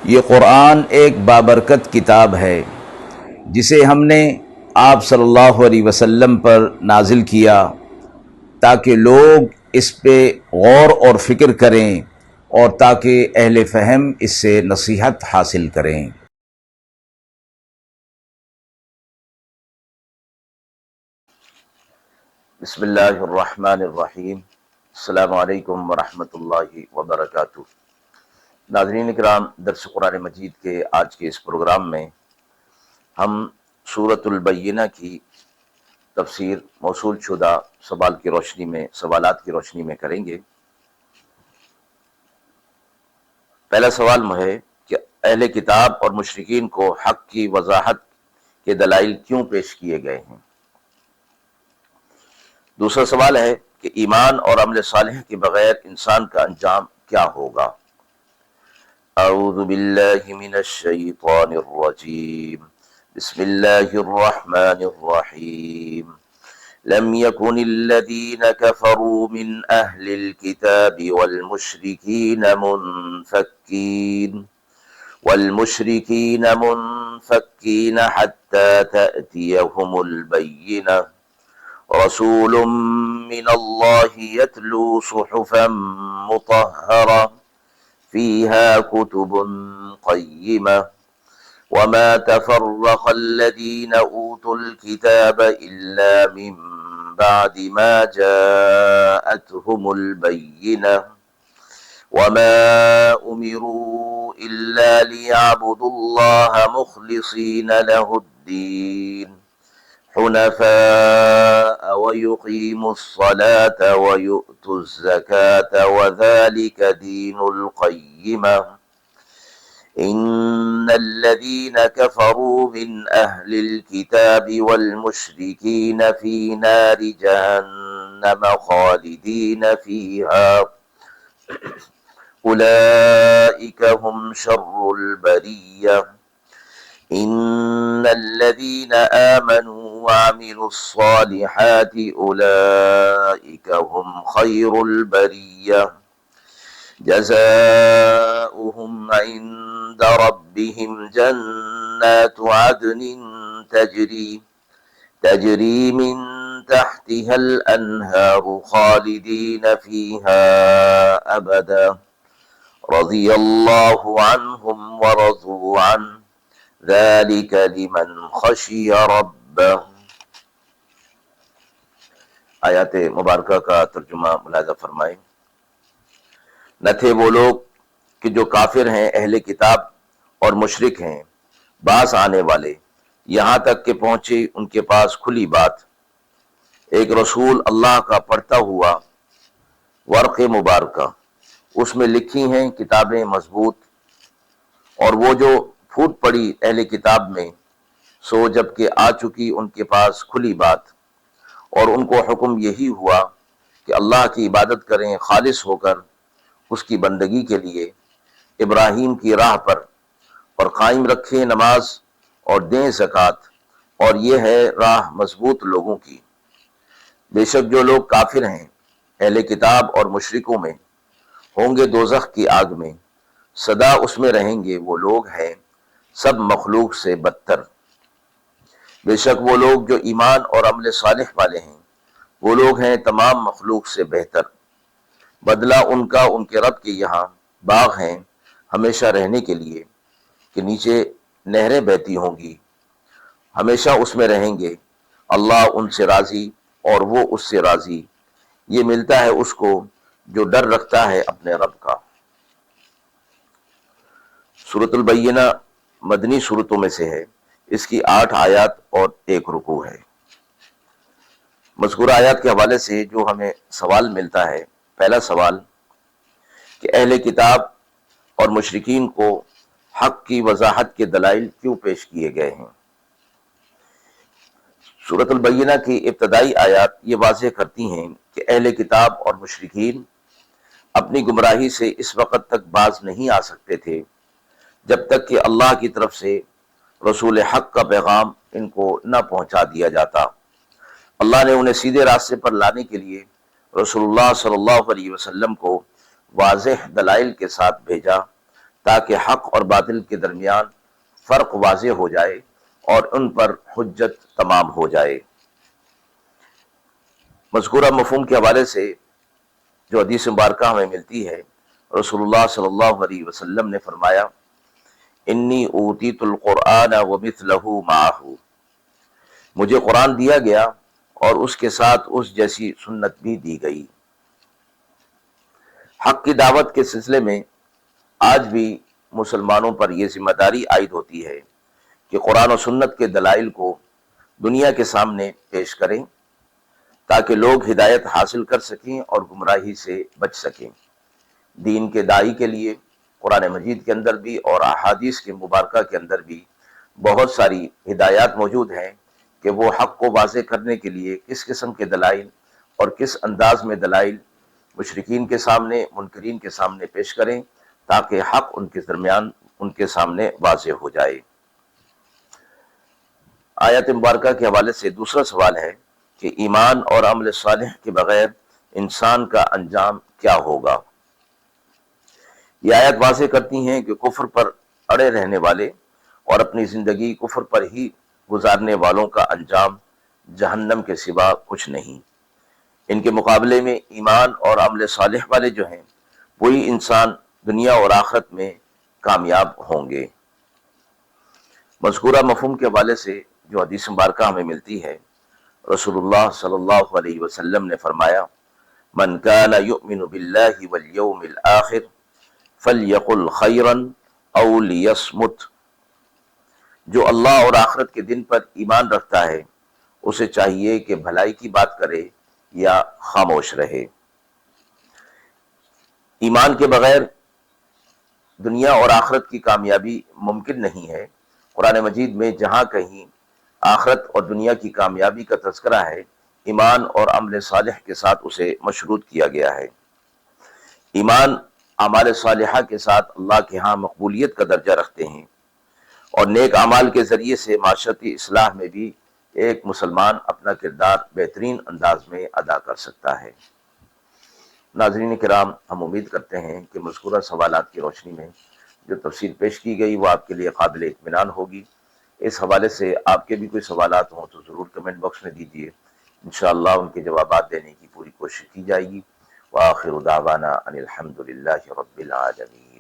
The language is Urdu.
یہ قرآن ایک بابرکت کتاب ہے جسے ہم نے آپ صلی اللہ علیہ وسلم پر نازل کیا تاکہ لوگ اس پہ غور اور فکر کریں اور تاکہ اہل فہم اس سے نصیحت حاصل کریں۔ بسم اللہ الرحمن الرحیم۔ السلام علیکم ورحمۃ اللہ وبرکاتہ۔ ناظرین کرام، درس قرآن مجید کے آج کے اس پروگرام میں ہم سورۃ البینہ کی تفسیر موصول شدہ سوالات کی روشنی میں کریں گے۔ پہلا سوال ہے کہ اہل کتاب اور مشرکین کو حق کی وضاحت کے دلائل کیوں پیش کیے گئے ہیں۔ دوسرا سوال ہے کہ ایمان اور عمل صالح کے بغیر انسان کا انجام کیا ہوگا۔ اعوذ باللہ من الشیطان الرجیم، بسم اللہ الرحمن الرحیم۔ لم يكن الذين كفروا من أهل الكتاب والمشركين منفكين حتى تأتيهم البينة رسول من الله يتلو صحفا مطهرة فيها كتب قيمة وما تفرق الذين أوتوا الكتاب إلا من بعد ما جاءتهم البينة وما أمروا إلا ليعبدوا الله مخلصين له الدين حنفاء ويقيموا الصلاة ويؤتوا الزكاة وذلك دين القيمة إن الذين كفروا من أهل الكتاب والمشركين في نار جهنم خالدين فيها أولئك هم شر البرية إن الذين آمنوا وعملوا الصالحات أولئك هم خير البرية جزاؤهم عند ربهم جنات عدن تجري من تحتها الأنهار خالدين فيها أبدا رضي الله عنهم ورضوا عنه ذلك لمن خشي ربه۔ آیات مبارکہ کا ترجمہ ملاحظہ فرمائیں۔ نہ تھے وہ لوگ کہ جو کافر ہیں اہل کتاب اور مشرک ہیں باز آنے والے یہاں تک کہ پہنچی ان کے پاس کھلی بات، ایک رسول اللہ کا پڑھتا ہوا ورق مبارکہ، اس میں لکھی ہیں کتابیں مضبوط، اور وہ جو پھوٹ پڑی اہل کتاب میں سو جب کہ آ چکی ان کے پاس کھلی بات، اور ان کو حکم یہی ہوا کہ اللہ کی عبادت کریں خالص ہو کر اس کی بندگی کے لیے، ابراہیم کی راہ پر، اور قائم رکھیں نماز اور دیں زکوٰۃ، اور یہ ہے راہ مضبوط لوگوں کی۔ بے شک جو لوگ کافر ہیں اہل کتاب اور مشرکوں میں ہوں گے دوزخ کی آگ میں، سدا اس میں رہیں گے، وہ لوگ ہیں سب مخلوق سے بدتر۔ بے شک وہ لوگ جو ایمان اور عمل صالح والے ہیں وہ لوگ ہیں تمام مخلوق سے بہتر۔ بدلہ ان کا ان کے رب کے یہاں باغ ہیں ہمیشہ رہنے کے لیے کہ نیچے نہریں بہتی ہوں گی، ہمیشہ اس میں رہیں گے، اللہ ان سے راضی اور وہ اس سے راضی، یہ ملتا ہے اس کو جو ڈر رکھتا ہے اپنے رب کا۔ سورۃ البینہ مدنی سورتوں میں سے ہے، اس کی 8 آیات اور 1 رکوع ہے۔ مذکورہ آیات کے حوالے سے جو ہمیں سوال ملتا ہے، پہلا سوال کہ اہل کتاب اور مشرکین کو حق کی وضاحت کے دلائل کیوں پیش کیے گئے ہیں۔ سورۃ البینہ کی ابتدائی آیات یہ واضح کرتی ہیں کہ اہل کتاب اور مشرکین اپنی گمراہی سے اس وقت تک باز نہیں آ سکتے تھے جب تک کہ اللہ کی طرف سے رسول حق کا پیغام ان کو نہ پہنچا دیا جاتا۔ اللہ نے انہیں سیدھے راستے پر لانے کے لیے رسول اللہ صلی اللہ علیہ وسلم کو واضح دلائل کے ساتھ بھیجا تاکہ حق اور باطل کے درمیان فرق واضح ہو جائے اور ان پر حجت تمام ہو جائے۔ مذکورہ مفہوم کے حوالے سے جو حدیث مبارکہ ہمیں ملتی ہے، رسول اللہ صلی اللہ علیہ وسلم نے فرمایا، انی اوتیت القرآن ومثلہ معہ، مجھے قرآن دیا گیا اور اس کے ساتھ اس جیسی سنت بھی دی گئی۔ حق کی دعوت کے سلسلے میں آج بھی مسلمانوں پر یہ ذمہ داری عائد ہوتی ہے کہ قرآن و سنت کے دلائل کو دنیا کے سامنے پیش کریں تاکہ لوگ ہدایت حاصل کر سکیں اور گمراہی سے بچ سکیں۔ دین کے داعی کے لیے قرآن مجید کے اندر بھی اور احادیث کے مبارکہ کے اندر بھی بہت ساری ہدایات موجود ہیں کہ وہ حق کو واضح کرنے کے لیے کس قسم کے دلائل اور کس انداز میں دلائل مشرکین کے سامنے، منکرین کے سامنے پیش کریں تاکہ حق ان کے درمیان، ان کے سامنے واضح ہو جائے۔ آیت مبارکہ کے حوالے سے دوسرا سوال ہے کہ ایمان اور عمل صالح کے بغیر انسان کا انجام کیا ہوگا؟ یہ آیت واضح کرتی ہیں کہ کفر پر اڑے رہنے والے اور اپنی زندگی کفر پر ہی گزارنے والوں کا انجام جہنم کے سوا کچھ نہیں۔ ان کے مقابلے میں ایمان اور عمل صالح والے جو ہیں وہی انسان دنیا اور آخرت میں کامیاب ہوں گے۔ مذکورہ مفہوم کے حوالے سے جو حدیث مبارکہ ہمیں ملتی ہے، رسول اللہ صلی اللہ علیہ وسلم نے فرمایا، من کان یؤمن باللہ والیوم الآخر فلیقل خیرا او لیصمت، جو اللہ اور آخرت کے دن پر ایمان رکھتا ہے اسے چاہیے کہ بھلائی کی بات کرے یا خاموش رہے۔ ایمان کے بغیر دنیا اور آخرت کی کامیابی ممکن نہیں ہے۔ قرآن مجید میں جہاں کہیں آخرت اور دنیا کی کامیابی کا تذکرہ ہے، ایمان اور عمل صالح کے ساتھ اسے مشروط کیا گیا ہے۔ ایمان اعمال صالحہ کے ساتھ اللہ کے ہاں مقبولیت کا درجہ رکھتے ہیں اور نیک اعمال کے ذریعے سے معاشرتی اصلاح میں بھی ایک مسلمان اپنا کردار بہترین انداز میں ادا کر سکتا ہے۔ ناظرین کرام، ہم امید کرتے ہیں کہ مذکورہ سوالات کی روشنی میں جو تفصیل پیش کی گئی وہ آپ کے لیے قابل اطمینان ہوگی۔ اس حوالے سے آپ کے بھی کوئی سوالات ہوں تو ضرور کمنٹ باکس میں دیجیے، انشاءاللہ ان کے جوابات دینے کی پوری کوشش کی جائے گی۔ وآخر دعوانا ان الحمد للہ رب العالمین۔